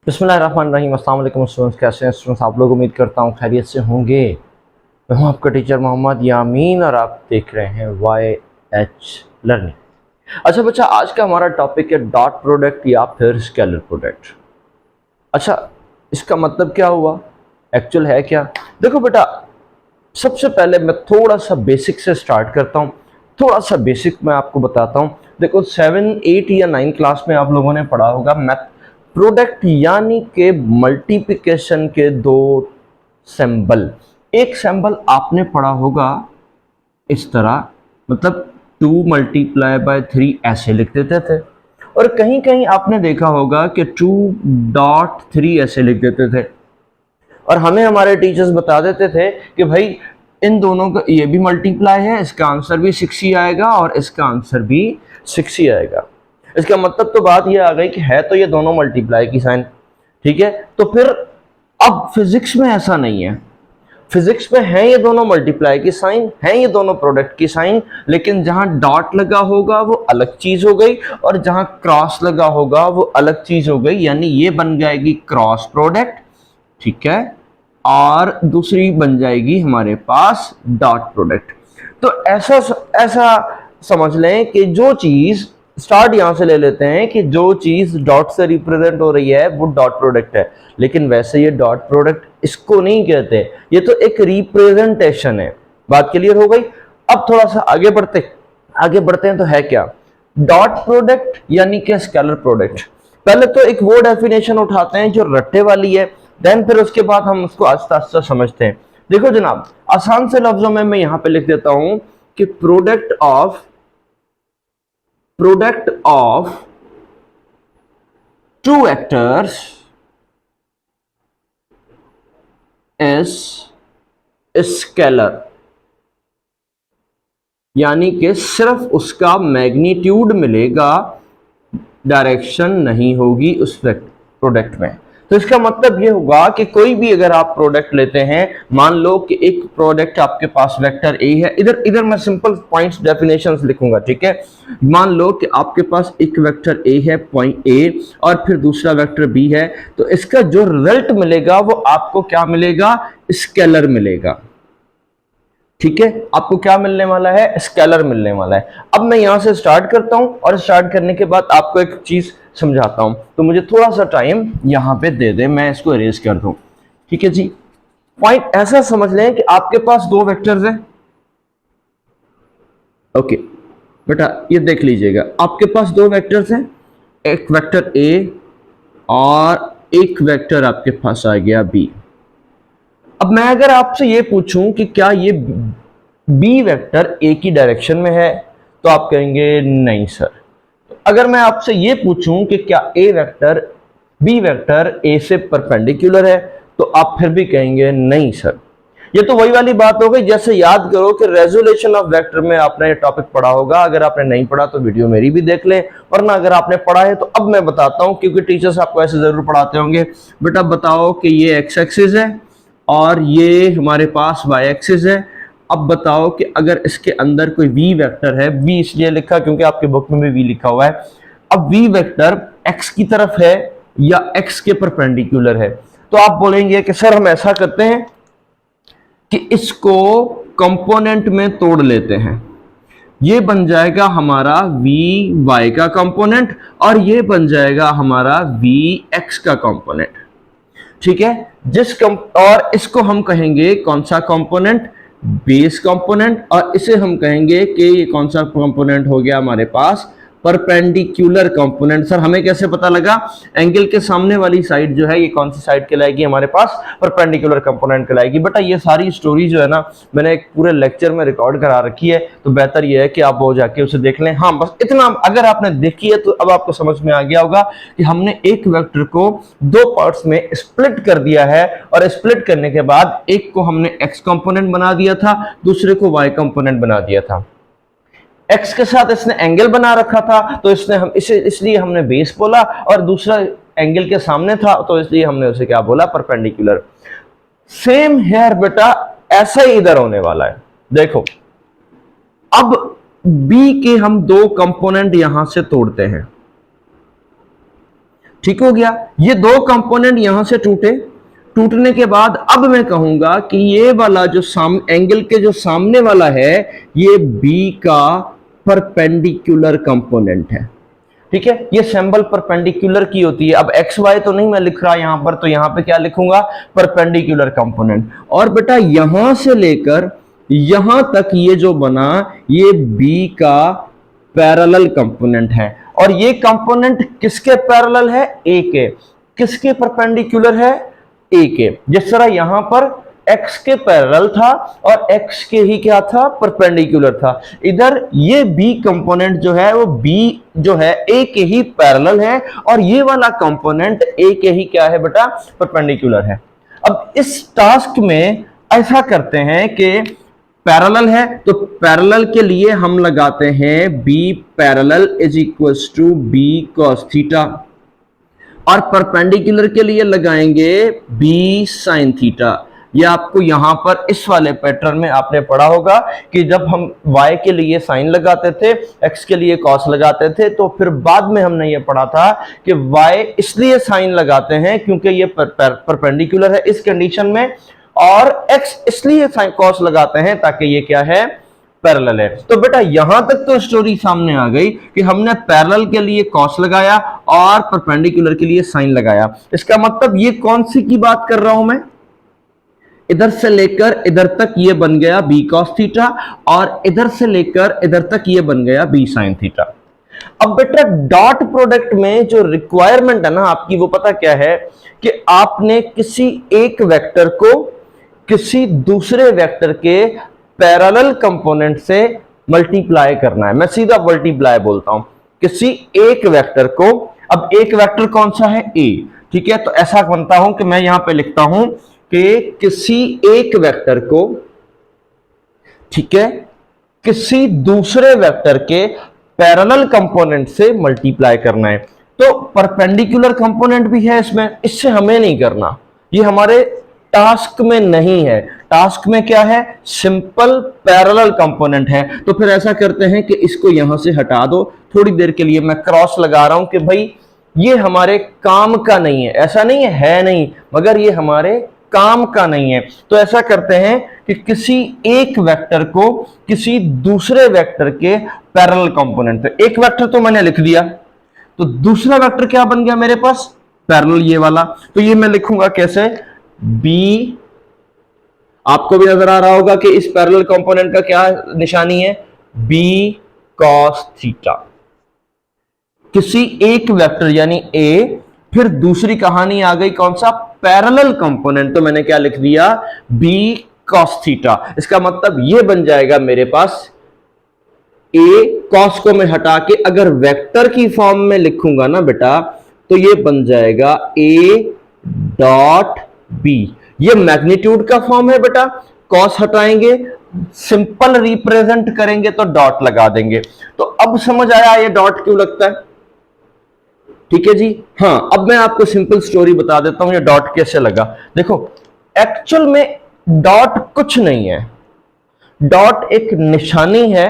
बिस्मिल्लाहिर्रहमानिर्रहीम। अस्सलाम वालेकुम स्टूडेंट्स, कैसे हैं स्टूडेंट्स? आप लोग उम्मीद करता हूँ खैरियत से होंगे। मैं हूँ आपका टीचर मोहम्मद यामीन और आप देख रहे हैं YH लर्निंग। अच्छा बच्चा, आज का हमारा टॉपिक है डॉट प्रोडक्ट या फिर स्केलर प्रोडक्ट। अच्छा, इसका मतलब क्या हुआ, एक्चुअल है क्या? देखो बेटा, सबसे पहले मैं थोड़ा सा बेसिक से स्टार्ट करता हूँ। थोड़ा सा बेसिक मैं आपको बताता हूँ। देखो 7, 8 या 9 क्लास में आप लोगों ने पढ़ा होगा मैथ प्रोडक्ट यानी के मल्टीप्लिकेशन के दो सिंबल। एक सिंबल आपने पढ़ा होगा इस तरह, मतलब 2 मल्टीप्लाई बाय 3 ऐसे लिख देते थे, और कहीं कहीं आपने देखा होगा कि 2.3 ऐसे लिख देते थे, और हमें हमारे टीचर्स बता देते थे कि भाई इन दोनों का ये भी मल्टीप्लाई है, इसका आंसर भी 6 ही आएगा और इसका आंसर भी 6 ही आएगा। इसका मतलब तो बात ये आ गई कि है तो ये दोनों मल्टीप्लाई की साइन, ठीक है। तो फिर अब फिजिक्स में ऐसा नहीं है। फिजिक्स में है ये दोनों मल्टीप्लाई की साइन, है ये दोनों प्रोडक्ट की साइन, लेकिन जहां डॉट लगा होगा वो अलग चीज हो गई और जहां क्रॉस लगा होगा वो अलग चीज हो गई। यानी ये बन जाएगी क्रॉस प्रोडक्ट, ठीक है, और दूसरी बन जाएगी हमारे पास डॉट प्रोडक्ट। तो ऐसा ऐसा समझ लें कि जो चीज, स्टार्ट यहां से ले लेते हैं कि जो चीज डॉट से रिप्रेजेंट हो रही है वो डॉट प्रोडक्ट है, लेकिन वैसे ये डॉट प्रोडक्ट इसको नहीं कहते, ये तो एक रिप्रेजेंटेशन है। बात क्लियर हो गई? अब थोड़ा सा आगे बढ़ते हैं। तो है क्या डॉट प्रोडक्ट यानी कि स्केलर प्रोडक्ट? पहले तो एक वो डेफिनेशन उठाते हैं जो रट्टे वाली है, देन फिर उसके बाद हम उसको आस्ता आस्ता समझते हैं। देखो जनाब, आसान से लफ्जों में मैं यहां पे लिख देता हूं कि product of two vectors is scalar, यानी कि सिर्फ उसका मैग्नीट्यूड मिलेगा, डायरेक्शन नहीं होगी उस प्रोडक्ट में। तो इसका मतलब ये होगा कि कोई भी अगर आप प्रोडक्ट लेते हैं, मान लो कि एक प्रोडक्ट आपके पास वेक्टर ए है, इधर इधर मैं सिंपल पॉइंट्स डेफिनेशंस लिखूंगा, ठीक है। मान लो कि आपके पास एक वेक्टर ए है, पॉइंट ए, और फिर दूसरा वेक्टर बी है, तो इसका जो रिजल्ट मिलेगा वो आपको क्या मिलेगा? स्केलर मिलेगा, ठीक है। आपको क्या मिलने वाला है? स्केलर मिलने वाला है। अब मैं यहां से स्टार्ट करता हूं और स्टार्ट करने के बाद आपको एक चीज समझाता हूं, तो मुझे थोड़ा सा टाइम यहां पे दे दे, मैं इसको इरेज कर दूं, ठीक है जी। पॉइंट ऐसा समझ लें कि आपके पास दो वेक्टर्स हैं, ओके बेटा, ये देख लीजिएगा, आपके पास दो वेक्टर्स हैं, एक वेक्टर ए और एक वेक्टर आपके पास आ गया बी। अब मैं अगर आपसे ये पूछूं कि क्या ये बी वेक्टर ए की डायरेक्शन में है, तो आप कहेंगे नहीं सर। अगर मैं आपसे ये पूछूं कि क्या बी वेक्टर ए से परपेंडिकुलर है, तो आप फिर भी कहेंगे नहीं सर। ये तो वही वाली बात हो गई, जैसे याद करो कि रेजोल्यूशन ऑफ वेक्टर में आपने ये टॉपिक पढ़ा होगा। अगर आपने नहीं पढ़ा तो वीडियो मेरी भी देख लें, वरना अगर आपने पढ़ा है तो अब मैं बताता हूं, क्योंकि टीचर्स आपको ऐसे जरूर पढ़ाते होंगे। बेटा बताओ कि ये एक्स एक्सिस है और ये हमारे पास वाई एक्सिस है। अब बताओ कि अगर इसके अंदर कोई वी वेक्टर है, वी इसलिए लिखा क्योंकि आपके बुक में भी वी लिखा हुआ है। अब वी वेक्टर एक्स की तरफ है या एक्स के परपेंडिकुलर है, तो आप बोलेंगे कि सर हम ऐसा करते हैं कि इसको कंपोनेंट में तोड़ लेते हैं। ये बन जाएगा हमारा वी वाई का कंपोनेंट और ये बन जाएगा हमारा वी एक्स का कंपोनेंट, ठीक है। और इसको हम कहेंगे कौन सा कंपोनेंट? Base component. और इसे हम कहेंगे कि ये कौन सा कंपोनेंट हो गया हमारे पास? Perpendicular component. सर हमें कैसे पता लगा? एंगल के सामने वाली साइड जो है ये कौन सी साइड कहलाएगी? हमारे पास परपेंडिकुलर कंपोनेंट कहलाएगी। बेटा ये सारी स्टोरी जो है ना, मैंने एक पूरे लेक्चर में रिकॉर्ड करा रखी है, तो बेहतर ये है कि आप वो जाके उसे देख लें। हाँ बस इतना अगर आपने देखी है तो अब आपको समझ में आ गया होगा कि हमने एक वेक्टर को दो पार्ट्स में स्प्लिट कर दिया है, और स्प्लिट करने के बाद एक को हमने एक्स कंपोनेंट बना दिया था, दूसरे को वाई कंपोनेंट बना दिया था। एक्स के साथ इसने एंगल बना रखा था, तो इसलिए हमने बेस बोला, और दूसरा एंगल के सामने था तो इसलिए हमने उसे क्या बोला? परपेंडिकुलर। सेम हेयर बेटा, ऐसा ही इधर होने वाला है। देखो अब बी के हम दो कंपोनेंट यहां से तोड़ते हैं, ठीक हो गया। ये दो कंपोनेंट यहां से टूटे, टूटने के बाद अब मैं कहूंगा कि ये वाला जो एंगल के जो सामने वाला है ये बी का परपेंडिकुलर कंपोनेंट है। ठीक है, ये सिंबल परपेंडिकुलर की होती है। अब एक्स वाई तो नहीं मैं लिख रहा यहां पर, तो यहां पे क्या लिखूंगा, परपेंडिकुलर कंपोनेंट। और बेटा यहां से लेकर यहां तक ये जो बना ये बी का पैरेलल कंपोनेंट है। और ये कंपोनेंट किसके पैरेलल है, ए के। किसके परपेंडिकुलर है, ए के। जिस तरह यहां पर x के पैरेलल था और x के ही क्या था, परपेंडिकुलर था, इधर ये b कंपोनेंट जो है वो b जो है a के ही पैरेलल है और ये वाला कंपोनेंट a के ही क्या है बेटा, परपेंडिकुलर है। अब इस टास्क में ऐसा करते हैं कि पैरेलल है तो पैरेलल के लिए हम लगाते हैं b parallel is equals to b cos theta और परपेंडिकुलर के लिए लगाएंगे b sin थीटा। ये आपको यहां पर इस वाले पैटर्न में आपने पढ़ा होगा कि जब हम y के लिए साइन लगाते थे, x के लिए cos लगाते थे, तो फिर बाद में हमने ये पढ़ा था कि y इसलिए साइन लगाते हैं क्योंकि ये परपेंडिकुलर है इस कंडीशन में, और x इसलिए साइन cos लगाते हैं ताकि ये क्या है, पैरेलल है। तो बेटा यहां तक तो स्टोरी सामने आ गई कि हमने पैरेलल के लिए cos लगाया और परपेंडिकुलर के लिए साइन लगाया। इसका मतलब ये कौन सी की बात कर रहा हूं मैं, इधर से लेकर इधर तक ये बन गया b cos थीटा और इधर से लेकर इधर तक ये बन गया b sin थीटा। अब बेटा डॉट प्रोडक्ट में जो रिक्वायरमेंट है ना आपकी, वो पता क्या है कि आपने किसी एक वेक्टर को किसी दूसरे वेक्टर के पैरेलल कंपोनेंट से मल्टीप्लाई करना है। मैं सीधा मल्टीप्लाई बोलता हूं, किसी एक वेक्टर को। अब एक वेक्टर कौन सा है, a, ठीक है। तो ऐसा बनता हूं कि मैं यहां पे लिखता हूं कि किसी एक वेक्टर को, ठीक है, किसी दूसरे वेक्टर के पैरेलल कंपोनेंट से मल्टीप्लाई करना है। तो परपेंडिकुलर कंपोनेंट भी है इसमें, इससे हमें नहीं करना, ये हमारे टास्क में नहीं है। टास्क में क्या है, सिंपल पैरेलल कंपोनेंट है। तो फिर ऐसा करते हैं कि इसको यहां से हटा दो, थोड़ी देर के लिए मैं क्रॉस लगा रहा हूं कि भाई ये हमारे काम का नहीं है। ऐसा नहीं है नहीं, मगर ये हमारे काम का नहीं है। तो ऐसा करते हैं कि किसी एक वेक्टर को किसी दूसरे वेक्टर के पैरेलल कंपोनेंट पे, एक वेक्टर तो मैंने लिख दिया, तो दूसरा वेक्टर क्या बन गया मेरे पास, पैरेलल ये वाला। तो ये मैं लिखूंगा कैसे, b, आपको भी नजर आ रहा होगा कि इस पैरेलल कंपोनेंट का क्या निशानी है, b cos थीटा। किसी एक वेक्टर यानी a, फिर दूसरी कहानी आ गई कौन सा, पैरेलल कंपोनेंट, तो मैंने क्या लिख दिया, b cos थीटा। इसका मतलब ये बन जाएगा मेरे पास a cos को मैं हटा के अगर वेक्टर की फॉर्म में लिखूंगा ना बेटा, तो ये बन जाएगा a डॉट b। ये मैग्नीट्यूड का फॉर्म है बेटा, cos हटाएंगे, सिंपल रिप्रेजेंट करेंगे तो डॉट लगा देंगे। तो अब समझ आया ये डॉट क्यों लगता है, ठीक है जी। हाँ, अब मैं आपको सिंपल स्टोरी बता देता हूं ये डॉट कैसे लगा। देखो एक्चुअल में डॉट कुछ नहीं है, डॉट एक निशानी है,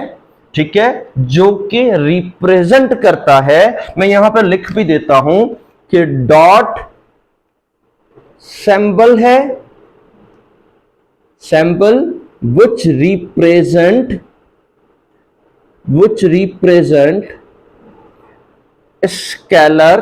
ठीक है, जो कि रिप्रेजेंट करता है, मैं यहां पर लिख भी देता हूं कि डॉट सिंबल है, symbol which represent scalar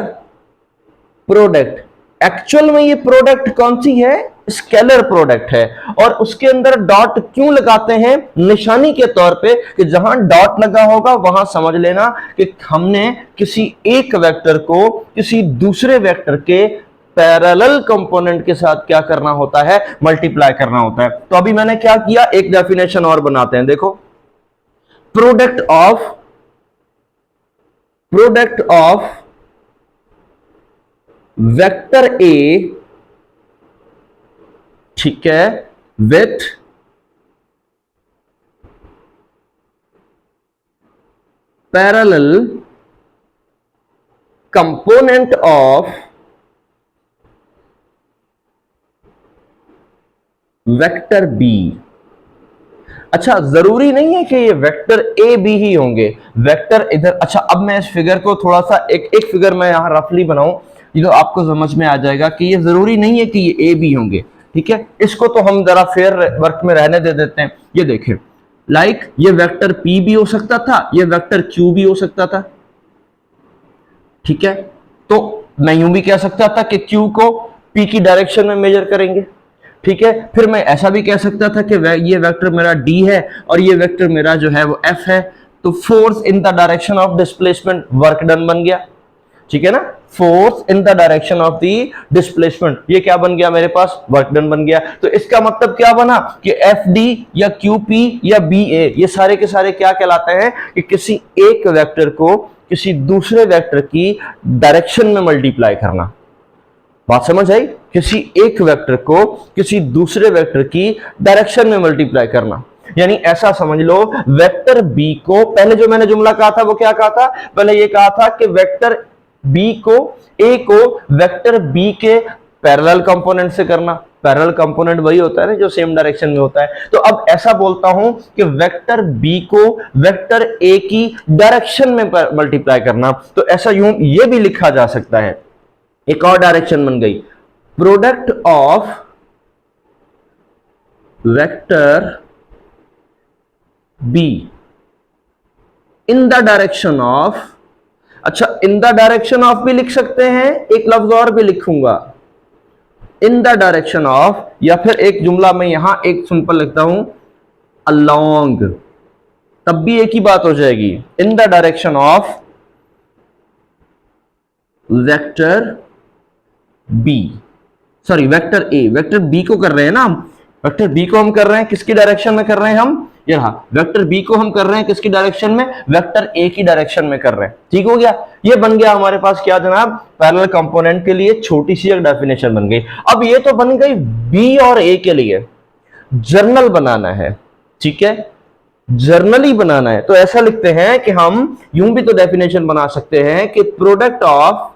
product. Actual में ये प्रोडक्ट कौन सी है, स्केलर प्रोडक्ट है। और उसके अंदर डॉट क्यों लगाते हैं, निशानी के तौर पे, कि जहां डॉट लगा होगा वहां समझ लेना कि हमने किसी एक वेक्टर को किसी दूसरे वेक्टर के पैरेलल कंपोनेंट के साथ क्या करना होता है, मल्टीप्लाई करना होता है। तो अभी मैंने क्या किया, एक डेफिनेशन और बनाते हैं। देखो, प्रोडक्ट ऑफ वेक्टर ए, ठीक है, with parallel component of vector B. अच्छा, जरूरी नहीं है कि ये वेक्टर ए बी ही होंगे, वेक्टर इधर। अच्छा, अब मैं इस फिगर को थोड़ा सा एक फिगर मैं यहां रफली बनाऊं। ये तो आपको समझ में आ जाएगा कि ये जरूरी नहीं है कि ये ए बी होंगे, ठीक है। इसको तो हम जरा फेयर वर्क में रहने दे देते हैं। ये देखें, लाइक ये वेक्टर पी भी हो सकता था, ये वेक्टर क्यू भी हो सकता था, ठीक है। तो मैं यूं भी कह सकता था कि क्यू को पी की डायरेक्शन में मेजर करेंगे, ठीक है। फिर मैं ऐसा भी कह सकता था कि ये वेक्टर मेरा डी है और ये वेक्टर मेरा जो है वो एफ है, तो force in the direction of displacement work done बन गया, ठीक है ना। Force in the direction of the displacement, ये क्या बन गया मेरे पास, वर्क डन बन गया। तो इसका मतलब क्या बना कि एफ डी या क्यू पी या बी ए, ये सारे के सारे क्या कहलाते हैं कि किसी एक वेक्टर को किसी दूसरे वेक्टर की डायरेक्शन में मल्टीप्लाई करना। बात समझ आई? किसी एक वेक्टर को किसी दूसरे वेक्टर की डायरेक्शन में मल्टीप्लाई करना, यानी ऐसा समझ लो वेक्टर बी को, पहले जो मैंने जुमला कहा था वो क्या कहा था, पहले ये कहा था कि वेक्टर बी को, ए को वेक्टर बी के पैरेलल कंपोनेंट से करना। पैरेलल कंपोनेंट वही होता है ना जो सेम डायरेक्शन में होता है। तो अब ऐसा बोलता हूं कि वेक्टर बी को वेक्टर ए की डायरेक्शन में मल्टीप्लाई करना, तो ऐसा यूं ये भी लिखा जा सकता है। एक और डायरेक्शन बन गई, product of vector be in the direction of, अच्छा इन द डायरेक्शन ऑफ भी लिख सकते हैं, एक लफ्ज और भी लिखूंगा, इन द डायरेक्शन ऑफ, या फिर एक जुमला में यहां एक सिंपल लिखता हूं अलोंग, तब भी एक ही बात हो जाएगी, in the direction of vector B, sorry vector A, vector B को कर रहे हैं ना हम, वेक्टर बी को हम कर रहे हैं किसकी डायरेक्शन में कर रहे हैं हम, ये रहा वेक्टर बी को हम कर रहे हैं किसकी डायरेक्शन में, वेक्टर ए की डायरेक्शन में कर रहे हैं, ठीक हो गया। ये बन गया हमारे पास क्या जनाब, पैरेलल कंपोनेंट के लिए छोटी सी एक डेफिनेशन बन गई। अब ये तो बन गई बी और ए के लिए, जर्नल बनाना है, ठीक है, जर्नली बनाना है। तो ऐसा लिखते हैं कि हम यूं भी तो डेफिनेशन बना सकते हैं कि प्रोडक्ट ऑफ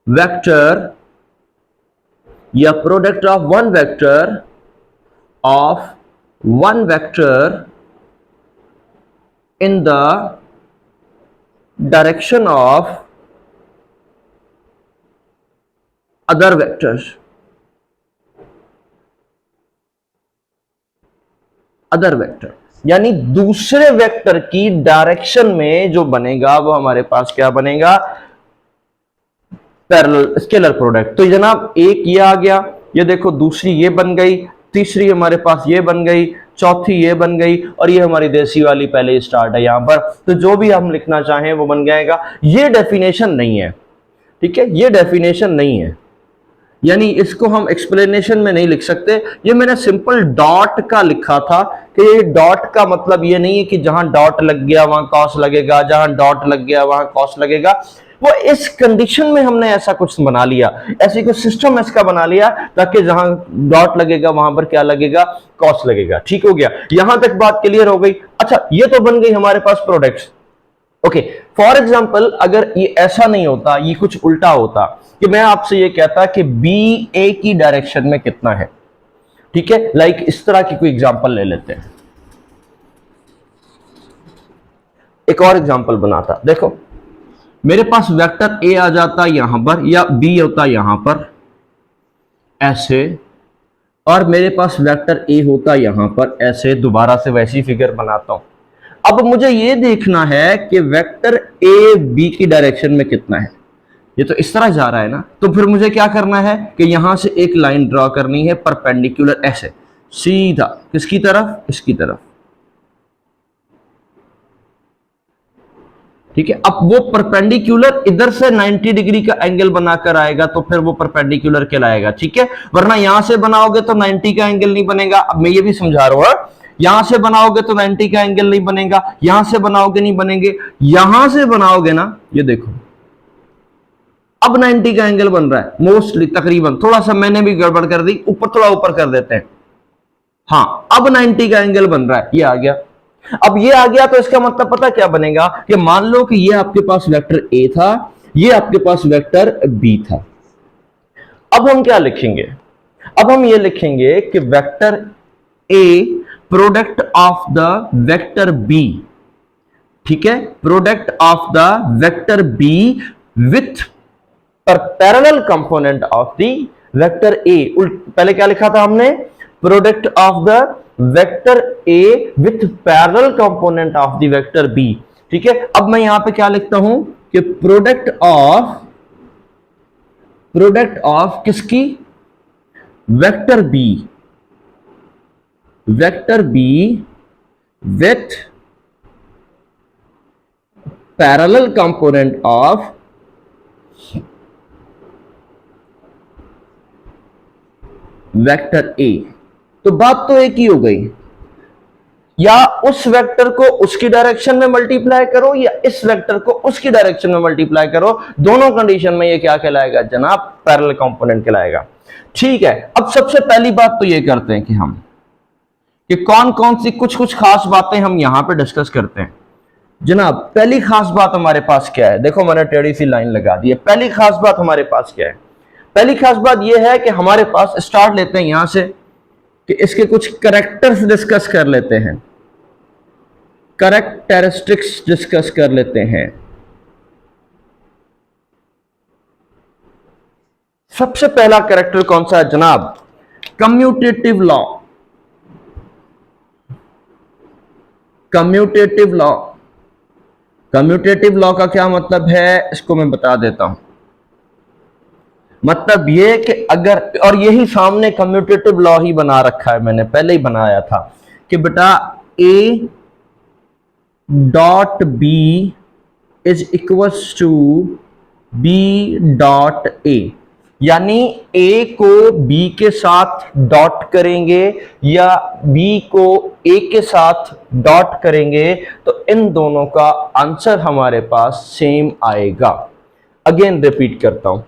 वेक्टर या product of one vector in the direction of other vectors, other vector यानी दूसरे वेक्टर की डायरेक्शन में जो बनेगा वो हमारे पास क्या बनेगा, पैरेलल स्केलर प्रोडक्ट। तो जनाब एक ये आ गया, ये देखो दूसरी ये बन गई, तीसरी हमारे पास ये बन गई, चौथी ये बन गई, और ये हमारी देसी वाली पहले स्टार्ट है यहां पर। तो जो भी हम लिखना चाहें वो बन जाएगा। ये डेफिनेशन नहीं है, ठीक है, ये डेफिनेशन नहीं है, यानी इसको हम एक्सप्लेनेशन में नहीं लिख सकते। ये मैंने सिंपल डॉट का लिखा था कि ये डॉट का मतलब ये नहीं है कि जहां डॉट लग गया वहां कॉस लगेगा, जहां डॉट लग गया वहां कॉस लगेगा। वो इस कंडीशन में हमने ऐसा कुछ बना लिया, ऐसी कुछ सिस्टम इसका बना लिया ताकि जहां डॉट लगेगा वहां पर क्या लगेगा, कॉस लगेगा। ठीक हो गया, यहां तक बात क्लियर हो गई। अच्छा ये तो बन गई हमारे पास प्रोडक्ट्स। ओके, फॉर एग्जाम्पल अगर ये ऐसा नहीं होता, ये कुछ उल्टा होता कि मैं आपसे ये कहता कि बी ए की डायरेक्शन में कितना है, ठीक है, लाइक इस तरह की कोई एग्जाम्पल ले लेते हैं। एक और एग्जाम्पल बनाता, देखो मेरे पास वेक्टर ए आ जाता यहां पर या बी होता यहां पर ऐसे, और मेरे पास वेक्टर ए होता यहां पर ऐसे। दोबारा से वैसी फिगर बनाता हूं। अब मुझे ये देखना है कि वेक्टर ए बी की डायरेक्शन में कितना है। ये तो इस तरह जा रहा है ना, तो फिर मुझे क्या करना है कि यहां से एक लाइन ड्रॉ करनी है परपेंडिकुलर ऐसे सीधा, किसकी तरफ, इसकी तरफ, ठीक है। अब वो परपेंडिकुलर इधर से 90 डिग्री का एंगल बनाकर आएगा तो फिर वो परपेंडिकुलर कहलाएगा, ठीक है। वरना यहां से बनाओगे तो 90 का एंगल नहीं बनेगा। अब मैं ये भी समझा रहा हूं, यहां से बनाओगे तो 90 का एंगल नहीं बनेगा, यहां से बनाओगे नहीं बनेंगे, यहां से बनाओगे ना, ये देखो अब 90 का एंगल बन रहा है मोस्टली, तकरीबन, थोड़ा सा मैंने भी गड़बड़ कर दी, ऊपर थोड़ा ऊपर कर देते हैं। हाँ अब 90 का एंगल बन रहा है, ये आ गया। अब ये आ गया तो इसका मतलब पता क्या बनेगा कि मान लो कि ये आपके पास वेक्टर ए था, ये आपके पास वेक्टर बी था। अब हम क्या लिखेंगे, अब हम ये लिखेंगे कि vector A product of the vector B, ठीक है, product of the vector B with parallel component of the vector A. पहले क्या लिखा था हमने, product of the vector A with parallel component of the vector B. ठीक है, अब मैं यहां पे क्या लिखता हूं कि प्रोडक्ट ऑफ किसकी, vector B with parallel component of vector A. तो बात तो एक ही हो गई, या उस वेक्टर को उसकी डायरेक्शन में मल्टीप्लाई करो या इस वेक्टर को उसकी डायरेक्शन में मल्टीप्लाई करो, दोनों कंडीशन में ये क्या कहलाएगा जनाब, पैरेलल कंपोनेंट कहलाएगा। ठीक है, अब सबसे पहली बात तो ये करते हैं कि हम कि कौन कौन सी कुछ कुछ खास बातें हम यहां पे डिस्कस करते हैं। जनाब पहली खास बात हमारे पास क्या है, देखो मैंने टेढ़ी सी लाइन लगा दी है। पहली खास बात हमारे पास क्या है, पहली खास बात यह है कि हमारे पास, स्टार्ट लेते हैं यहां से कि इसके कुछ करेक्टर्स डिस्कस कर लेते हैं, करेक्टरिस्टिक्स डिस्कस कर लेते हैं। सबसे पहला करेक्टर कौन सा है जनाब, commutative law. Commutative law, commutative law का क्या मतलब है इसको मैं बता देता हूं। मतलब ये कि अगर, और यही सामने कम्यूटेटिव लॉ ही बना रखा है, मैंने पहले ही बनाया था कि बेटा A dot B is equals to B dot A, यानी ए को बी के साथ डॉट करेंगे या बी को ए के साथ डॉट करेंगे तो इन दोनों का आंसर हमारे पास सेम आएगा। अगेन रिपीट करता हूं,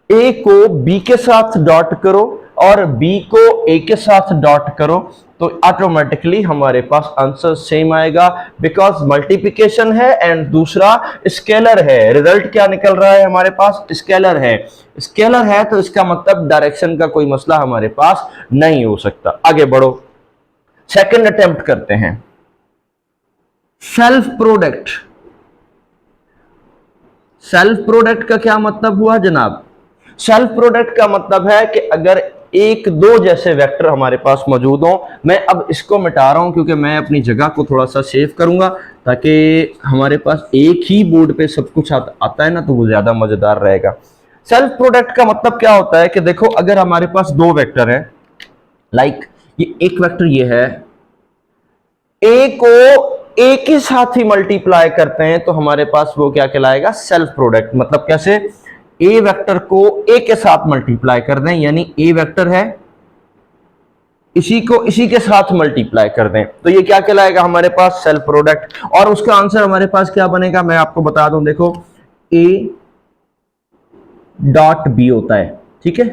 ए को बी के साथ डॉट करो और बी को ए के साथ डॉट करो तो ऑटोमेटिकली हमारे पास आंसर सेम आएगा, बिकॉज मल्टीप्लिकेशन है एंड दूसरा स्केलर है। रिजल्ट क्या निकल रहा है हमारे पास, स्केलर है। स्केलर है तो इसका मतलब डायरेक्शन का कोई मसला हमारे पास नहीं हो सकता। आगे बढ़ो, सेकंड अटेम्प्ट करते हैं। सेल्फ प्रोडक्ट, सेल्फ प्रोडक्ट का क्या मतलब हुआ जनाब, सेल्फ प्रोडक्ट का मतलब है कि अगर एक दो जैसे वेक्टर हमारे पास मौजूद हो, मैं अब इसको मिटा रहा हूं क्योंकि मैं अपनी जगह को थोड़ा सा सेव करूंगा ताकि हमारे पास एक ही बोर्ड पे सब कुछ आता है ना, तो वो ज्यादा मजेदार रहेगा। सेल्फ प्रोडक्ट का मतलब क्या होता है कि देखो अगर हमारे पास दो वेक्टर है, लाइक ये एक वेक्टर ये है, ए को ए के साथ ही मल्टीप्लाई करते हैं तो हमारे पास वो क्या कहलाएगा, सेल्फ प्रोडक्ट। मतलब कैसे, ए वेक्टर को ए के साथ मल्टीप्लाई कर दें, यानी ए वेक्टर है इसी को इसी के साथ मल्टीप्लाई कर दें तो ये क्या कहलाएगा हमारे पास, सेल्फ प्रोडक्ट। और उसका आंसर हमारे पास क्या बनेगा मैं आपको बता दूं, देखो ए डॉट बी होता है, ठीक है,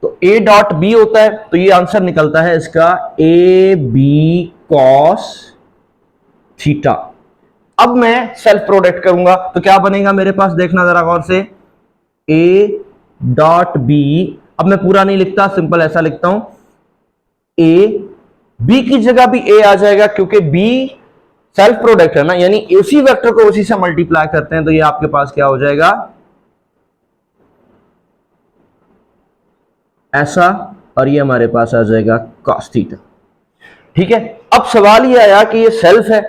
तो ए डॉट बी होता है तो ये आंसर निकलता है इसका ए बी कॉस थीटा। अब मैं सेल्फ प्रोडक्ट करूंगा तो क्या बनेगा मेरे पास, देखना जरा गौर से, ए डॉट बी, अब मैं पूरा नहीं लिखता, सिंपल ऐसा लिखता हूं, ए बी की जगह भी ए आ जाएगा क्योंकि बी सेल्फ प्रोडक्ट है ना, यानी उसी वेक्टर को उसी से मल्टीप्लाई करते हैं तो ये आपके पास क्या हो जाएगा ऐसा, और ये हमारे पास आ जाएगा cos थीटा। ठीक है, अब सवाल ये आया कि ये सेल्फ है,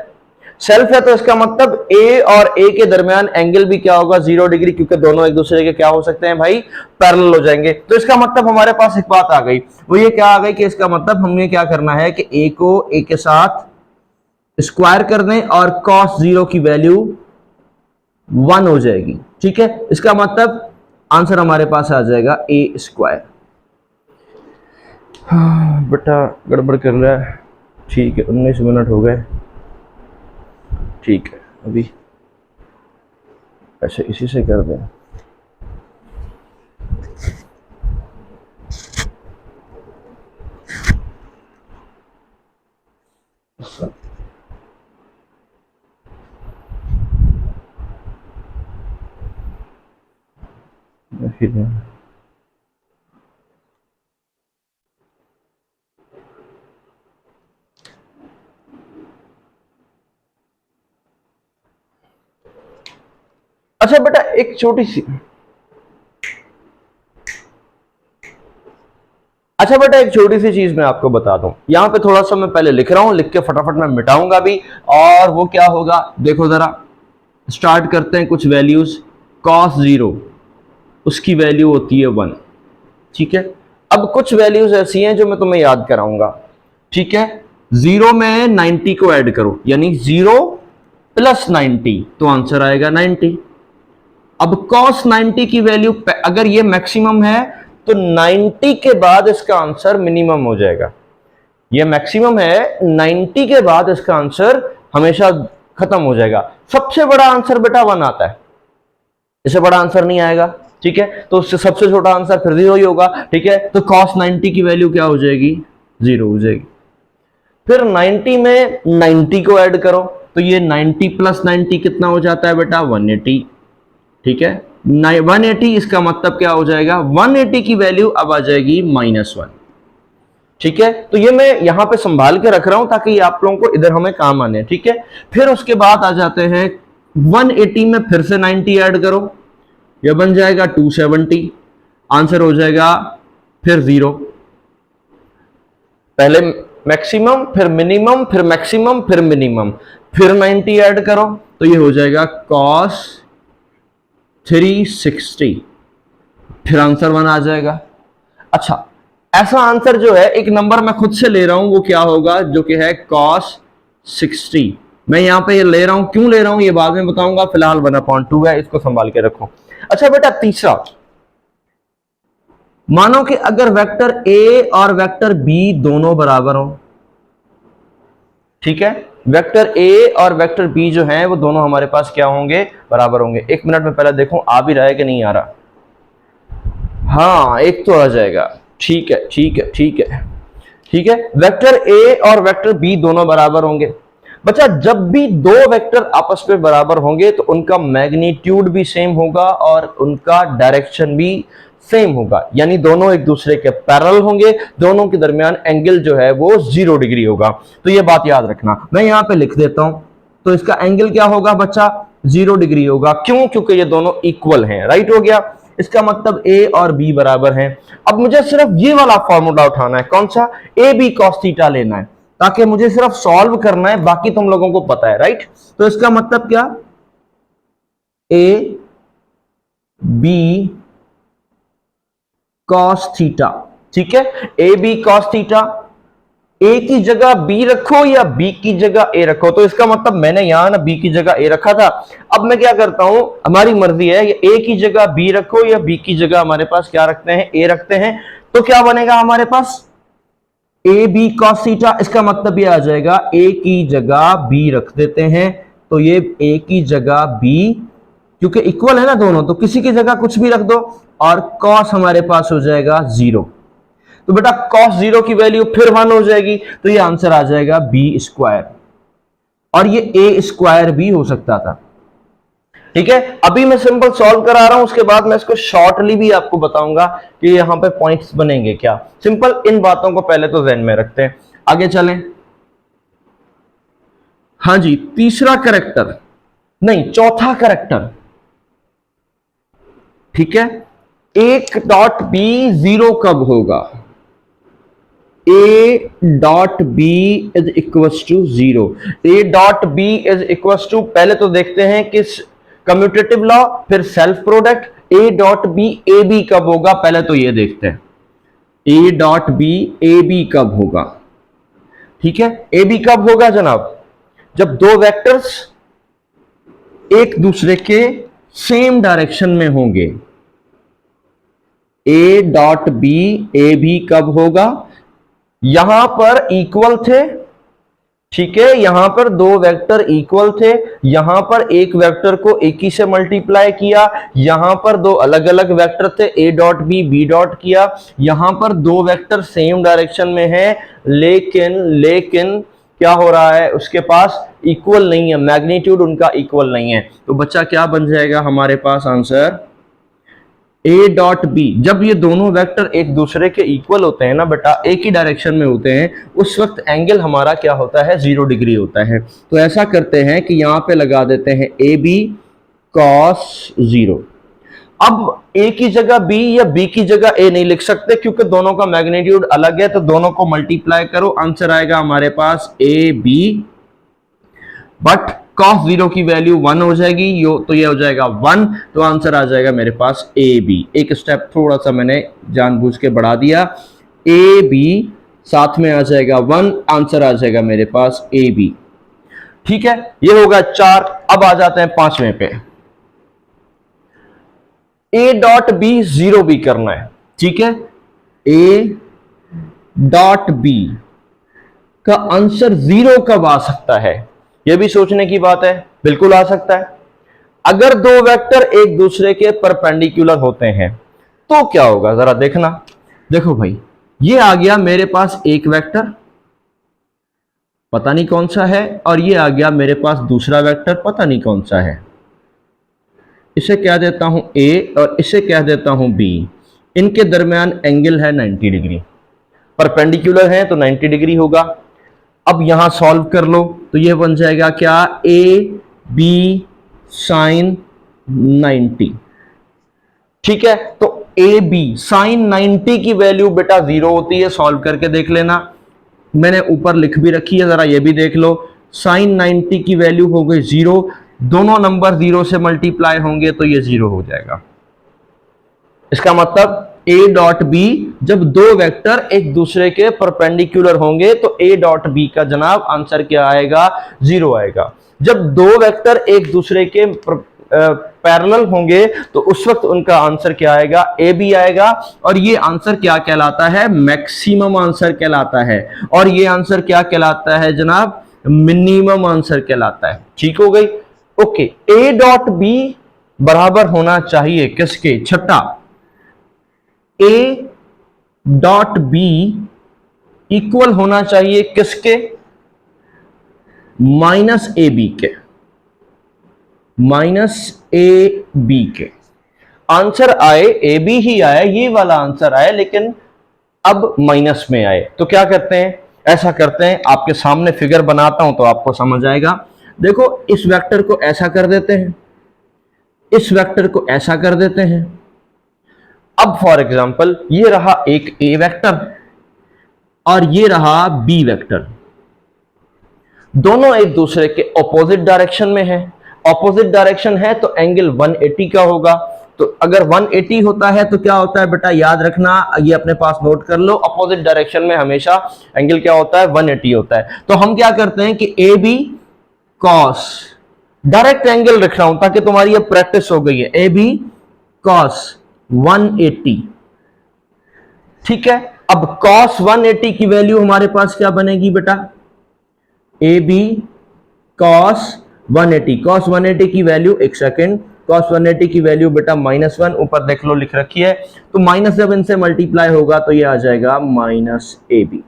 सेल्फ है तो इसका मतलब ए और ए के दरमियान एंगल भी क्या होगा, 0 डिग्री, क्योंकि दोनों एक दूसरे के क्या हो सकते हैं भाई, पैरेलल हो जाएंगे। तो इसका मतलब हमारे पास एक बात आ गई, वो ये क्या आ गई कि इसका मतलब हमें क्या करना है कि ए को ए के साथ स्क्वायर कर दें और cos 0 की वैल्यू 1 हो जाएगी। ठीक है, इसका मतलब आंसर हमारे पास आ जाएगा ए स्क्वायर। बेटा गड़बड़ कर रहा है, ठीक है 19 मिनट हो गए, ठीक है अभी ऐसे इसी से कर दें। अच्छा बेटा एक छोटी सी, अच्छा बेटा एक छोटी सी चीज मैं आपको बता दूं, यहां पे थोड़ा सा मैं पहले लिख रहा हूं, लिख के फटाफट मैं मिटाऊंगा भी। और वो क्या होगा देखो जरा, स्टार्ट करते हैं कुछ वैल्यूज। cos 0 उसकी वैल्यू होती है 1, ठीक है। अब कुछ वैल्यूज ऐसी हैं जो मैं तुम्हें याद कराऊंगा, ठीक है। 0 में 90 को ऐड करो, यानी 0 प्लस 90 तो आंसर आएगा 90। अब cos 90 की वैल्यू अगर ये मैक्सिमम है तो 90 के बाद इसका आंसर मिनिमम हो जाएगा। ये मैक्सिमम है, 90 के बाद इसका आंसर हमेशा खत्म हो जाएगा। सबसे बड़ा आंसर बेटा 1 आता है, इससे बड़ा आंसर नहीं आएगा, ठीक है। तो उससे सबसे छोटा आंसर फिर 0 ही होगा, ठीक है। तो cos 90 की वैल्यू क्या हो जाएगी, 0 हो जाएगी। फिर 90 में 90 को ऐड करो तो ये 90 प्लस 90 कितना हो जाता है बेटा 180, ठीक है। 180 इसका मतलब क्या हो जाएगा, 180 की वैल्यू अब आ जाएगी -1, ठीक है। तो ये मैं यहां पे संभाल के रख रहा हूं ताकि आप लोगों को इधर हमें काम आने, ठीक है। फिर उसके बाद आ जाते हैं 180 में फिर से 90 ऐड करो, यह बन जाएगा 270, आंसर हो जाएगा फिर 0। पहले मैक्सिमम फिर मिनिमम फिर मैक्सिमम फिर मिनिमम, फिर 90 ऐड करो तो ये हो जाएगा cos 360, फिर आंसर 1 आ जाएगा। अच्छा ऐसा आंसर जो है एक नंबर मैं खुद से ले रहा हूं, वो क्या होगा, जो कि है cos 60। मैं यहां पे ये ले रहा हूं, क्यों ले रहा हूं ये बाद में बताऊंगा, फिलहाल 1/2 है, इसको संभाल के रखो। अच्छा बेटा तीसरा, मानो कि अगर वेक्टर ए और वेक्टर बी दोनों बराबर हो, ठीक है। वेक्टर ए और वेक्टर बी जो है वो दोनों हमारे पास क्या होंगे, बराबर होंगे। एक मिनट में पहले देखूं आ भी रहा है कि नहीं आ रहा, हाँ एक तो आ जाएगा, ठीक है ठीक है ठीक है ठीक है। वेक्टर ए और वेक्टर बी दोनों बराबर होंगे। बच्चा जब भी दो वेक्टर आपस में बराबर होंगे तो उनका मैग्नीट्यूड भी सेम होगा और उनका डायरेक्शन भी सेम होगा, यानी दोनों एक दूसरे के पैरेलल होंगे, दोनों के दरमियान एंगल जो है वो 0 डिग्री होगा। तो ये बात याद रखना, मैं यहां पे लिख देता हूं। तो इसका एंगल क्या होगा बच्चा, 0 डिग्री होगा। क्यों, क्योंकि ये दोनों इक्वल हैं, राइट हो गया। इसका मतलब ए और बी बराबर हैं। अब मुझे सिर्फ ये वाला फॉर्मूला उठाना है, कौन सा, ए बी कॉस थीटा लेना है, ताकि मुझे सिर्फ सॉल्व करना है, बाकी तुम लोगों को पता है, राइट। तो इसका मतलब क्या, ए बी कॉस थीटा, ठीक है। ए बी कॉस थीटा, ए की जगह बी रखो या बी की जगह ए रखो। तो इसका मतलब मैंने यहां ना बी की जगह ए रखा था, अब मैं क्या करता हूं, हमारी मर्जी है, ए की जगह बी रखो या बी की जगह हमारे पास क्या रखते हैं, ए रखते हैं। तो क्या बनेगा हमारे पास, ए बी कॉस थीटा। इसका मतलब ये आ जाएगा ए की जगह बी रख देते हैं, तो ये ए की जगह बी, क्योंकि इक्वल है ना दोनों, तो किसी की जगह कुछ भी रख दो, और कॉस हमारे पास हो जाएगा 0। तो बेटा cos 0 की वैल्यू फिर 1 हो जाएगी, तो ये आंसर आ जाएगा बी स्क्वायर, और ये ए स्क्वायर भी हो सकता था, ठीक है। अभी मैं सिंपल सॉल्व करा रहा हूं, उसके बाद मैं इसको शॉर्टली भी आपको बताऊंगा कि यहां पे पॉइंट्स बनेंगे क्या। सिंपल इन बातों को पहले तो ध्यान में रखते हैं, आगे चलें। हाँ जी, तीसरा कैरेक्टर नहीं, चौथा कैरेक्टर, ठीक है। एक डॉट बी 0 कब होगा, A dot B is equal to 0। A dot B is equal to, पहले तो देखते हैं किस कम्यूटेटिव लॉ, फिर self product. A dot B A B कब होगा, पहले तो ये देखते हैं A dot B A B कब होगा, ठीक है। ए बी कब होगा जनाब, जब दो वेक्टर्स एक दूसरे के सेम डायरेक्शन में होंगे। A dot B A B कब होगा, यहां पर इक्वल थे, ठीक है, यहां पर दो वेक्टर इक्वल थे, यहां पर एक वेक्टर को एक ही से मल्टीप्लाई किया, यहां पर दो अलग अलग वेक्टर थे, A dot B B dot किया, यहां पर दो वेक्टर सेम डायरेक्शन में है, लेकिन क्या हो रहा है, उसके पास इक्वल नहीं है, मैग्नीट्यूड उनका इक्वल नहीं है। तो बच्चा क्या बन जाएगा हमारे पास आंसर, ए डॉट बी। जब ये दोनों वेक्टर एक दूसरे के इक्वल होते हैं ना बेटा, एक ही डायरेक्शन में होते हैं, उस वक्त एंगल हमारा क्या होता है, 0 डिग्री होता है। तो ऐसा करते हैं कि यहां पे लगा देते हैं ए बी cos 0। अब a की जगह b या b की जगह a नहीं लिख सकते क्योंकि दोनों का मैग्नीट्यूड अलग है, तो दोनों को मल्टीप्लाई करो, आंसर आएगा हमारे पास a b, बट cos 0 की वैल्यू 1 हो जाएगी, तो ये हो जाएगा 1, तो आंसर आ जाएगा मेरे पास a b। एक स्टेप थोड़ा सा मैंने जानबूझ के बढ़ा दिया, a b साथ में आ जाएगा 1, आंसर आ जाएगा मेरे पास a b। ठीक है, ये होगा 4। अब आ जाते हैं 5वें पे, a डॉट b 0 भी करना है। ठीक है, a डॉट b का आंसर 0 कब आ सकता है, यह भी सोचने की बात है। बिल्कुल आ सकता है, अगर दो वेक्टर एक दूसरे के परपेंडिकुलर होते हैं तो क्या होगा जरा देखना। देखो भाई, ये आ गया मेरे पास एक वेक्टर, पता नहीं कौन सा है, और ये आ गया मेरे पास दूसरा वेक्टर, पता नहीं कौन सा है। इसे कह देता हूं a और इसे कह देता हूं b। इनके दरमियान एंगल है 90 डिग्री, परपेंडिकुलर है तो 90 डिग्री होगा। अब यहां सॉल्व कर लो तो ये बन जाएगा क्या, a b साइन 90। ठीक है, तो a b साइन 90 की वैल्यू बेटा 0 होती है, सॉल्व करके देख लेना, मैंने ऊपर लिख भी रखी है, जरा ये भी देख लो। साइन 90 की वैल्यू हो गई 0, दोनों नंबर 0 से मल्टीप्लाई होंगे तो ये 0 हो जाएगा। इसका मतलब a डॉट b, जब दो वेक्टर एक दूसरे के परपेंडिकुलर होंगे तो a डॉट b का जनाब आंसर क्या आएगा, 0 आएगा। जब दो वेक्टर एक दूसरे के पैरेलल होंगे तो उस वक्त उनका आंसर क्या आएगा, ए बी आएगा। और ये आंसर क्या कहलाता है, मैक्सिमम आंसर कहलाता है। और ये आंसर क्या कहलाता है जनाब, मिनिमम आंसर कहलाता है। ठीक हो गई, ओके। ए डॉट बी बराबर होना चाहिए किसके, छठा, ए डॉट बी इक्वल होना चाहिए किसके, माइनस ए बी के, माइनस ए बी के। आंसर आए ए बी ही आए, ये वाला आंसर आए, लेकिन अब माइनस में आए। तो क्या करते हैं, ऐसा करते हैं, आपके सामने फिगर बनाता हूं तो आपको समझ आएगा। देखो, इस वेक्टर को ऐसा कर देते हैं, इस वेक्टर को ऐसा कर देते हैं। अब फॉर एग्जांपल ये रहा एक ए वेक्टर और ये रहा बी वेक्टर, दोनों एक दूसरे के ऑपोजिट डायरेक्शन में है। ऑपोजिट डायरेक्शन है तो एंगल 180 का होगा। तो अगर 180 होता है तो क्या होता है बेटा, याद रखना, ये अपने पास नोट कर लो, अपोजिट डायरेक्शन में हमेशा एंगल क्या होता है, 180 होता है। तो हम क्या करते हैं कि A B cos, direct angle रख रहा हूं ताकि तुम्हारी अब प्रैक्टिस हो गई है, ए बी कॉस 180। ठीक है, अब कॉस 180 की वैल्यू हमारे पास क्या बनेगी बेटा, ए बी कॉस 180। कॉस 180 की वैल्यू, एक सेकेंड, कॉस 180 की वैल्यू बेटा -1, ऊपर देख लो लिख रखी है। तो माइनस जब इनसे मल्टीप्लाई होगा तो ये आ जाएगा माइनस ए बी।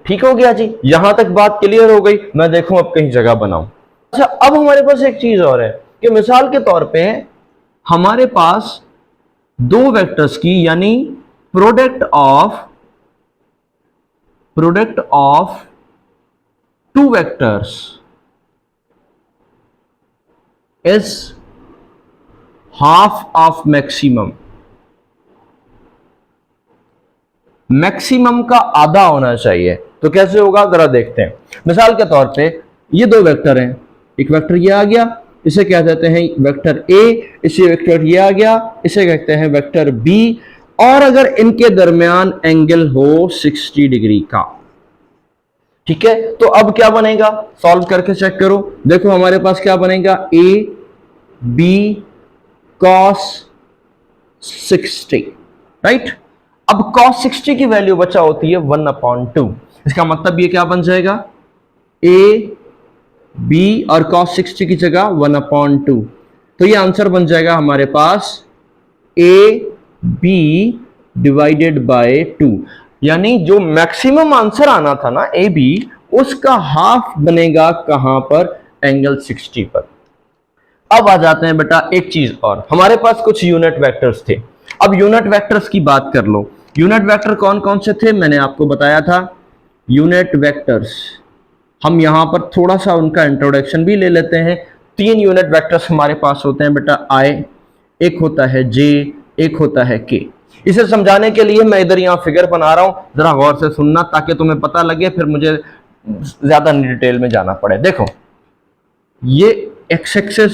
ठीक हो गया जी, यहां तक बात क्लियर हो गई। मैं देखूं अब कहीं जगह बनाऊं। अच्छा, अब हमारे पास एक चीज और है कि मिसाल के तौर पे हमारे पास दो वेक्टर्स की, यानी product of two vectors is half of maximum. Maximum का आधा होना चाहिए। तो कैसे होगा जरा देखते हैं। मिसाल के तौर पे ये दो वेक्टर हैं, एक वेक्टर ये आ गया, इसे क्या कहते हैं वेक्टर ए, इसे वेक्टर ये आ गया, इसे कहते हैं वेक्टर बी। और अगर इनके दरमियान एंगल हो 60 डिग्री का, ठीक है, तो अब क्या बनेगा, सॉल्व करके चेक करो। देखो हमारे पास क्या बनेगा, ए बी कॉस 60, राइट। अब कॉस 60 की वैल्यू बचा होती है 1/2। इसका मतलब ये क्या बन जाएगा, ए बी और कॉस 60 की जगह 1/2। तो ये आंसर बन जाएगा हमारे पास ए बी डिवाइडेड बाय 2। यानी जो मैक्सिमम आंसर आना था ना ए बी, उसका हाफ बनेगा कहां पर, एंगल 60 पर। अब आ जाते हैं बेटा एक चीज और, हमारे पास कुछ यूनिट वेक्टर्स थे। अब यूनिट वेक्टर्स की बात कर लो। यूनिट वेक्टर कौन कौन से थे, मैंने आपको बताया था। यूनिट वेक्टर्स हम यहां पर थोड़ा सा उनका इंट्रोडक्शन भी ले लेते हैं। तीन यूनिट वेक्टर्स हमारे पास होते हैं बेटा, आई, एक होता है जे, एक होता है के। इसे समझाने के लिए मैं इधर यहां फिगर बना रहा हूं, जरा गौर से सुनना ताकि तुम्हें पता लगे, फिर मुझे ज्यादा डिटेल में जाना पड़े। देखो ये एक्स एक्सिस,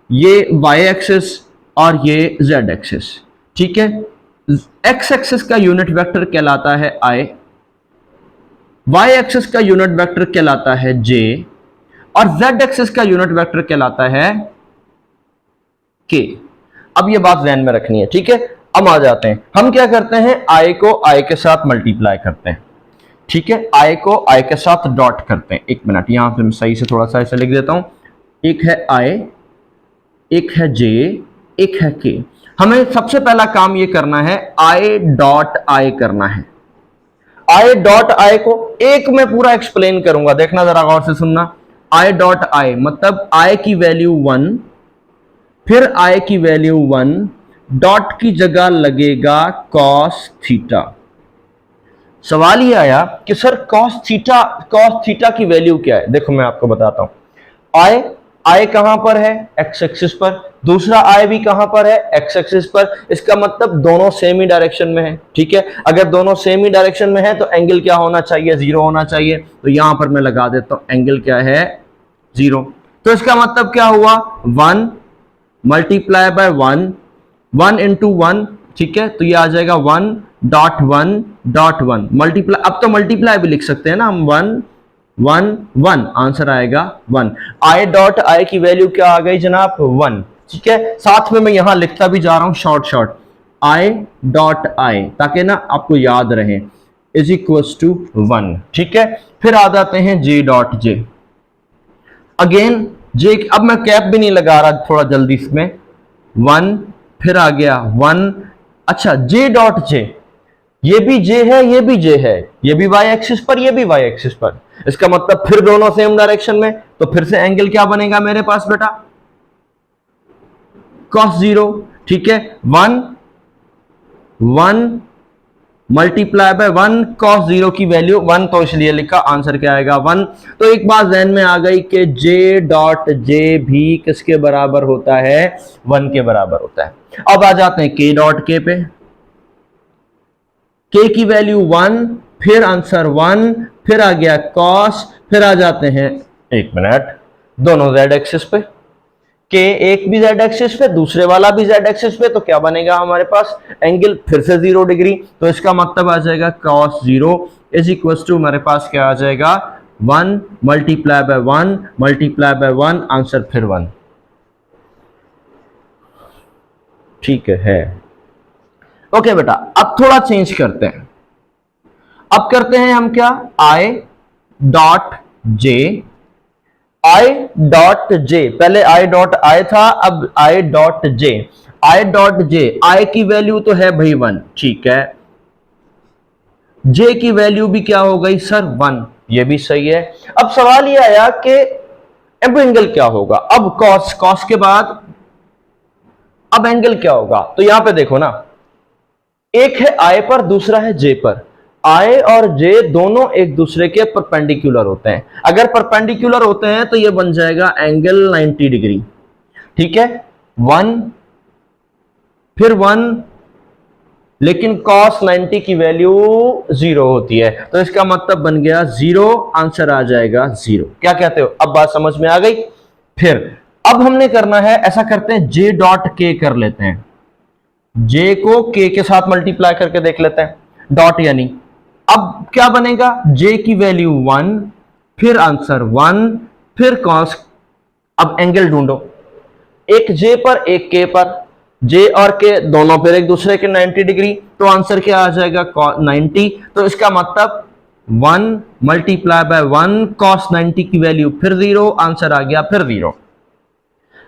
ये वाई एक्सिस और ये जेड एक्सिस, ठीक है। एक्स एक्सिस का यूनिट वेक्टर कहलाता है आई, वाई एक्सिस का यूनिट वेक्टर कहलाता है जे, और जेड एक्सिस का यूनिट वेक्टर कहलाता है के। अब ये बात ध्यान में रखनी है, ठीक है। अब आ जाते हैं, हम क्या करते हैं, आई को आई के साथ मल्टीप्लाई करते हैं, ठीक है। आई को आई के साथ डॉट करते हैं। एक मिनट, यहां पे मैं सही से थोड़ा सा ऐसे लिख देता हूं, एक है आई, एक है जे, एक है के। हमें सबसे पहला काम ये करना है, आई डॉट आई करना है। आई डॉट आई को एक में पूरा एक्सप्लेन करूंगा, देखना जरा गौर से सुनना। आई डॉट आई मतलब आई की वैल्यू 1, फिर आई की वैल्यू 1, डॉट की जगह लगेगा कॉस थीटा। सवाल ये आया कि सर कॉस थीटा की वैल्यू क्या है। देखो मैं आपको बताता हूं, आई कहां पर है, एक्स एक्सिस पर, दूसरा आई भी कहां पर है, एक्स एक्सिस पर। इसका मतलब दोनों सेम ही डायरेक्शन में है, ठीक है। अगर दोनों सेम ही डायरेक्शन में है तो एंगल क्या होना चाहिए, 0 होना चाहिए। तो यहां पर मैं लगा देता हूं, एंगल क्या है, 0। तो इसका मतलब क्या हुआ, 1 मल्टीप्लाई बाय 1, 1 इंटू 1, ठीक है। तो ये आ जाएगा 1.1.1 मल्टीप्लाई। अब तो मल्टीप्लाई भी लिख सकते हैं ना हम, 1 1 1, आंसर आएगा 1। आई डॉट आई की वैल्यू क्या आ गई जनाब, 1, ठीक है। साथ में मैं यहां लिखता भी जा रहा हूं शॉर्ट, आई डॉट आई, ताकि ना आपको याद रहे, इज इक्वल्स टू 1, ठीक है। फिर आ जाते हैं जे डॉट जे। अगेन जे, अब मैं कैप भी नहीं लगा रहा, थोड़ा जल्दी इसमें, 1, फिर आ गया 1। अच्छा जे डॉट जे, ये भी जे है, ये भी जे है, ये भी वाई एक्सिस पर, ये भी वाई एक्सिस पर। इसका मतलब फिर दोनों सेम डायरेक्शन में, तो फिर से एंगल क्या बनेगा मेरे पास बेटा, cos 0, ठीक है। 1 मल्टीप्लाई बाय 1, cos 0 की वैल्यू 1, तो इसलिए लिखा, आंसर क्या आएगा 1। तो एक बात ध्यान में आ गई कि जे डॉट जे भी किसके बराबर होता है, 1 के बराबर होता है। अब आ जाते हैं के डॉट के पे, के की वैल्यू 1, फिर आंसर 1, फिर आ गया cos, फिर आ जाते हैं, एक मिनट, दोनों z एक्सिस पे, के एक भी z एक्सिस पे, दूसरे वाला भी z एक्सिस पे, तो क्या बनेगा हमारे पास, एंगल फिर से 0 डिग्री। तो इसका मतलब आ जाएगा cos 0 इज इक्वल टू, हमारे पास क्या आ जाएगा, 1 multiply by 1 multiply by 1, answer फिर 1, ठीक है। ओके बेटा, अब थोड़ा चेंज करते हैं, अब करते हैं हम क्या, I dot J, I dot J, पहले आई डॉट आई था, अब I dot J. I dot J, आई की वैल्यू तो है भाई 1, ठीक है। जे की वैल्यू भी क्या हो गई सर, 1, ये भी सही है। अब सवाल ये आया कि अब एंगल क्या होगा, अब कॉस के बाद अब एंगल क्या होगा। तो यहां पे देखो ना, एक है आई पर, दूसरा है जे पर। आई और जे दोनों एक दूसरे के परपेंडिकुलर होते हैं। अगर परपेंडिकुलर होते हैं तो ये बन जाएगा एंगल 90 डिग्री, ठीक है। 1 फिर 1, लेकिन cos 90 की वैल्यू 0 होती है, तो इसका मतलब बन गया 0, आंसर आ जाएगा 0। क्या कहते हो, अब बात समझ में आ गई। फिर अब हमने करना है, ऐसा करते हैं, जे डॉट के कर लेते हैं, जे को के के साथ मल्टीप्लाई करके देख लेते हैं, डॉट यानी, अब क्या बनेगा, जे की वैल्यू 1, फिर आंसर 1, फिर cos। अब एंगल ढूंढो, एक जे पर एक के पर, जे और के दोनों पर एक दूसरे के 90 डिग्री, तो आंसर क्या आ जाएगा 90। तो इसका मतलब 1 मल्टीप्लाई बाय 1, cos 90 की वैल्यू फिर 0, आंसर आ गया फिर 0।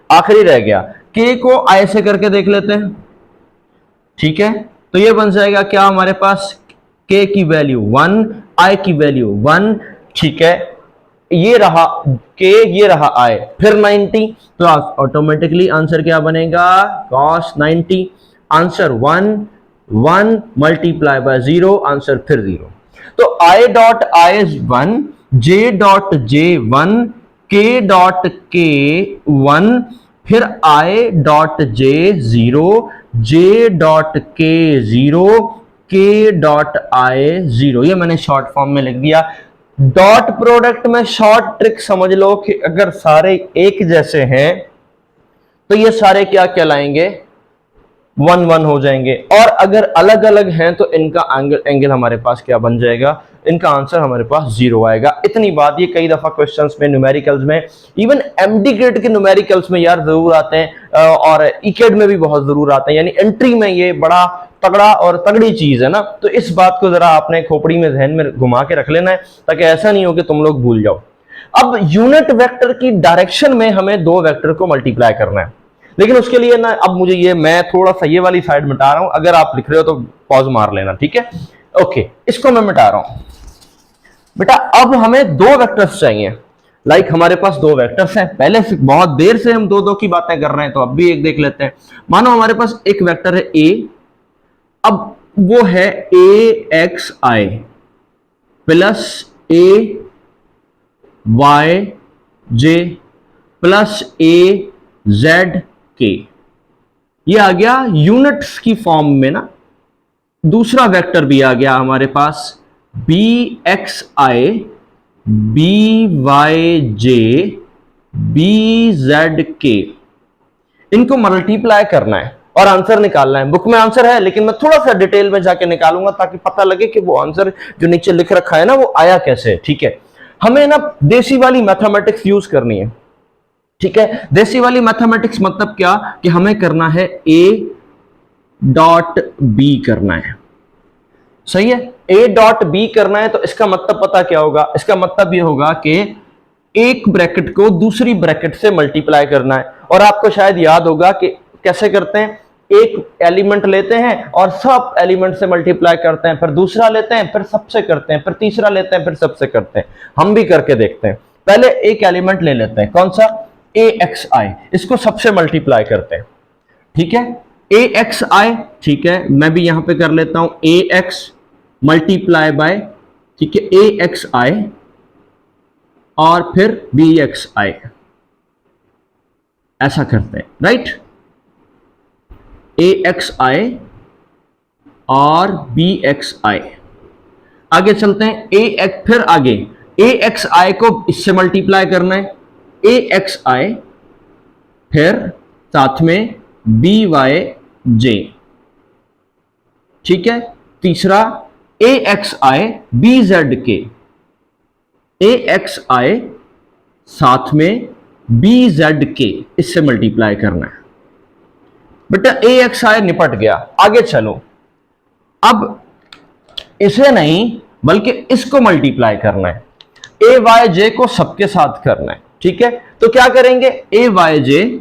आखिरी रह गया, के को आई से करके देख लेते हैं, ठीक है। तो ये बन जाएगा क्या हमारे पास, के की वैल्यू 1, आई की वैल्यू 1, ठीक है। ये रहा के, ये रहा आई, फिर 90, तो ऑटोमेटिकली आंसर क्या बनेगा, cos 90, answer 1 1 multiply by 0, answer फिर 0। तो I dot I is 1, J dot J 1, k dot के 1, फिर i dot J 0, j dot के 0, k डॉट i 0। ये मैंने शॉर्ट फॉर्म में लिख दिया। डॉट प्रोडक्ट में शॉर्ट ट्रिक समझ लो कि अगर सारे एक जैसे हैं तो ये सारे क्या कहलाएंगे, 1 1 हो जाएंगे, और अगर अलग अलग हैं तो इनका एंगल हमारे पास क्या बन जाएगा, इनका आंसर हमारे पास 0 आएगा। इतनी बात, ये कई दफा क्वेश्चंस में, न्यूमेरिकल्स में, इवन MDCAT के न्यूमेरिकल्स में यार जरूर आते हैं, और ECAT में भी बहुत जरूर आते हैं, यानी एंट्री में ये बड़ा तगड़ा और तगड़ी चीज है ना। तो इस बात को जरा आपने खोपड़ी में, जहन में घुमा के रख लेना है, ताकि ऐसा नहीं हो कि तुम लोग भूल जाओ। अब यूनिट वेक्टर की डायरेक्शन में हमें दो वेक्टर को मल्टीप्लाई करना है, लेकिन उसके लिए ना अब मुझे ये, मैं थोड़ा सा ये वाली साइड मिटा रहा हूं, अगर आप लिख रहे हो तो पॉज मार लेना, ठीक है। ओके, इसको मैं मिटा रहा हूं बेटा। अब हमें दो वेक्टर्स चाहिए, लाइक हमारे पास दो वेक्टर्स हैं, पहले से बहुत देर से हम दो दो की बातें कर रहे हैं, तो अब भी एक देख लेते हैं। मानो हमारे पास एक वेक्टर है a, अब वो है AXI plus AYJ plus AZK। ये आ गया यूनिट्स की फॉर्म में ना। दूसरा वेक्टर भी आ गया हमारे पास BXI BYJ BZK। इनको मल्टीप्लाई करना है और आंसर निकालना है। बुक में आंसर है, लेकिन मैं थोड़ा सा डिटेल में जाके निकालूंगा ताकि पता लगे कि वो आंसर जो नीचे लिख रखा है ना वो आया कैसे। ठीक है, हमें ना देसी वाली मैथमेटिक्स यूज करनी है। ठीक है, देसी वाली मैथमेटिक्स मतलब क्या कि हमें करना है A डॉट B करना है। सही है, A डॉट B करना है, तो इसका मतलब पता क्या होगा, इसका मतलब ये होगा कि एक ब्रैकेट को दूसरी ब्रैकेट से मल्टीप्लाई करना है। और आपको शायद याद होगा कि कैसे करते हैं, एक एलिमेंट लेते हैं और सब एलिमेंट से मल्टीप्लाई करते हैं, फिर दूसरा लेते हैं, फिर सबसे करते हैं, फिर तीसरा लेते हैं, फिर सबसे करते हैं। हम भी करके देखते हैं। पहले एक एलिमेंट ले लेते हैं, कौन सा, AXI, इसको सबसे मल्टीप्लाई करते हैं। ठीक है, AXI, ठीक है, मैं भी यहां पे कर लेता हूं AX मल्टीप्लाई बाय, ठीक है, AXI और फिर BXI, ऐसा करते हैं, राइट। AXI और BXI, आगे चलते हैं। AX, फिर आगे AXI को इससे मल्टीप्लाई करना है, AXI फिर साथ में BYJ, ठीक है। तीसरा AXI BZK, AXI साथ में BZK, इससे मल्टीप्लाई करना है। बेटा AXI निपट गया, आगे चलो। अब इसे नहीं बल्कि इसको मल्टीप्लाई करना है, AYJ को सबके साथ करना है। ठीक है, तो क्या करेंगे, AYJ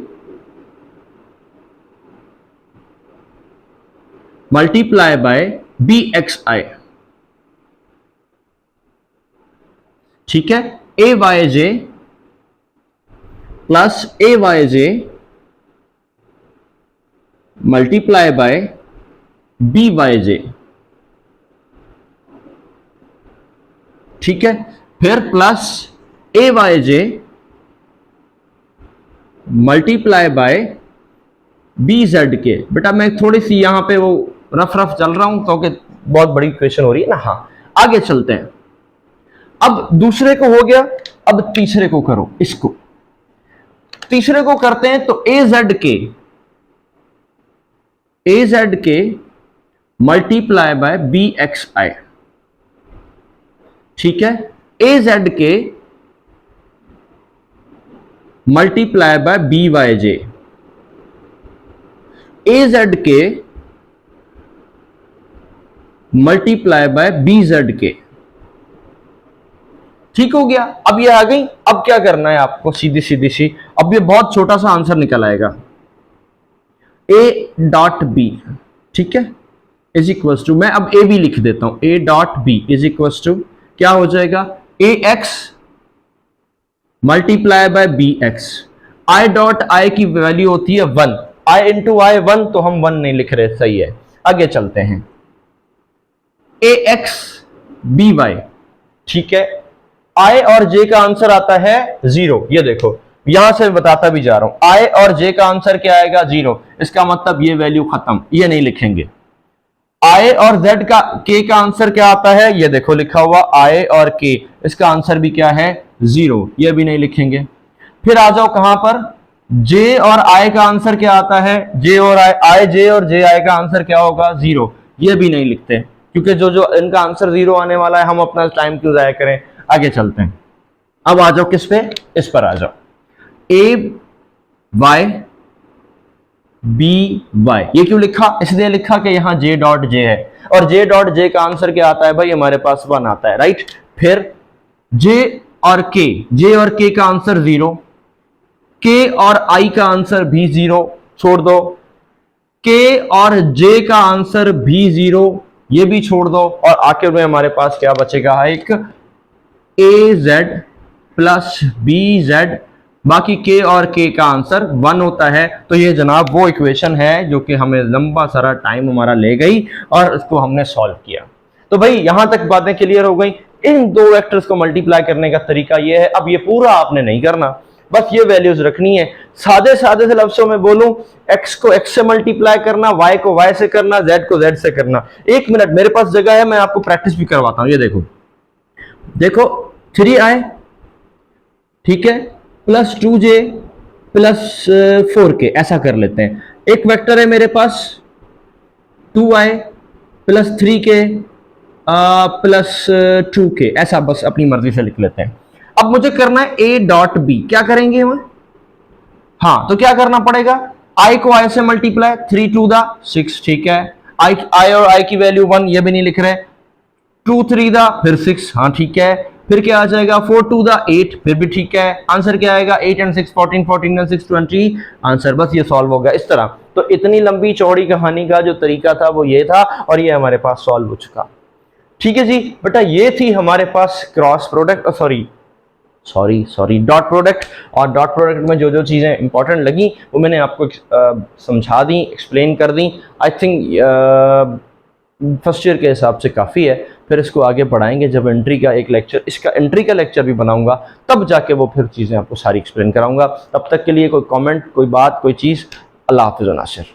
मल्टीप्लाई बाय BXI, ठीक है, AYJ plus AYJ multiply by BYJ, ठीक है, फिर plus AYJ multiply by BZK। बेटा मैं थोड़ी सी यहां पे वो रफ चल रहा हूं क्योंकि बहुत बड़ी क्वेश्चन हो रही है ना। हाँ, आगे चलते हैं। अब दूसरे को हो गया, अब तीसरे को करो। इसको तीसरे को करते हैं तो AZK मल्टीप्लाई बाय BXI, ठीक है, AZK multiply by BYJ, AZK multiply by BZK। ठीक हो गया, अब ये आ गई। अब क्या करना है आपको, सीधी सी, अब ये बहुत छोटा सा आंसर निकल आएगा, A डॉट B, ठीक है, इज इक्वल टू, मैं अब A भी लिख देता हूं, A dot B is equal to क्या हो जाएगा, AX multiply by BX। I dot I की वैल्यू होती है 1, I इंटू I 1, तो हम 1 नहीं लिख रहे, सही है। आगे चलते हैं, AX BY, ठीक है, आई और जे का आंसर आता है 0। ये देखो यहां से बताता भी जा रहा हूं, आई और जे का आंसर क्या आएगा 0। इसका मतलब ये वैल्यू खत्म, ये नहीं लिखेंगे। आई और जेड का के का आंसर क्या आता है, ये देखो लिखा हुआ आई और के, इसका आंसर भी क्या है 0, ये भी नहीं लिखेंगे। फिर आ जाओ कहां पर, जे और आई का आंसर क्या आता है, जे और आई जे और जे आई का आंसर क्या होगा 0, ये भी नहीं लिखते क्योंकि जो जो इनका आंसर 0 आने वाला है, हम अपना टाइम क्यों जाया करें, आगे चलते हैं। अब आ जाओ किस पे, इस पर आ जाओ, ए वाई बी वाई। ये क्यों लिखा, इसलिए लिखा कि यहां जे डॉट जे है, और जे डॉट जे का आंसर क्या आता है भाई, हमारे पास 1 आता है, राइट। फिर जे और के का आंसर 0, के और आई का आंसर भी 0, छोड़ दो। के और जे का आंसर भी 0, ये भी छोड़ दो। और आखिर में हमारे पास क्या बचेगा, एक ए जेड प्लस बी जेड, बाकी के और के का आंसर 1 होता है। तो ये जनाब वो इक्वेशन है जो कि हमें लंबा सारा टाइम हमारा ले गई और इसको हमने सॉल्व किया। तो भाई यहां तक बातें क्लियर हो गई। इन दो वेक्टर्स को मल्टीप्लाई करने का तरीका ये है। अब ये पूरा आपने नहीं करना, बस ये वैल्यूज रखनी है। सादे सादे से लफ्जों में बोलूं, x को x से मल्टीप्लाई करना, y को y से करना, z को z से करना। 1 मिनट मेरे पास जगह है, मैं आपको प्रैक्टिस भी करवाता हूं। ये देखो देखो 3i, ठीक है, प्लस 2j प्लस 4k, ऐसा कर लेते हैं। एक वेक्टर है मेरे पास 2i plus 3k plus 2k, ऐसा बस अपनी मर्जी से लिख लेते हैं। अब मुझे करना है a डॉट b, क्या करेंगे हम, हाँ तो क्या करना पड़ेगा, i को i से मल्टीप्लाई, 3 2 दा 6, ठीक है, i और i की वैल्यू 1, ये भी नहीं लिख रहे, 2 3 दा फिर 6, हाँ ठीक है, फिर क्या आ जाएगा 4 2 दा 8, फिर भी ठीक है। आंसर क्या आएगा 8 and 6 14, 14 and 6 20, आंसर बस ये सॉल्व हो गया इस तरह। तो इतनी लंबी चौड़ी कहानी का जो तरीका था वो ये था, और ये हमारे पास सॉल्व हो चुका। ठीक है जी बेटा, ये थी हमारे पास cross product, sorry dot product. और डॉट प्रोडक्ट में जो जो चीज़ें इंपॉर्टेंट लगी वो मैंने आपको समझा दी, एक्सप्लेन कर दी। आई थिंक फर्स्ट ईयर के हिसाब से काफ़ी है। फिर इसको आगे बढ़ाएंगे जब एंट्री का एक लेक्चर, इसका एंट्री का लेक्चर भी बनाऊंगा, तब जाके वो फिर चीज़ें आपको सारी एक्सप्लेन कराऊंगा। तब तक के लिए कोई कमेंट, कोई बात, कोई चीज़। अल्लाह हाफ़िज़ नासिर।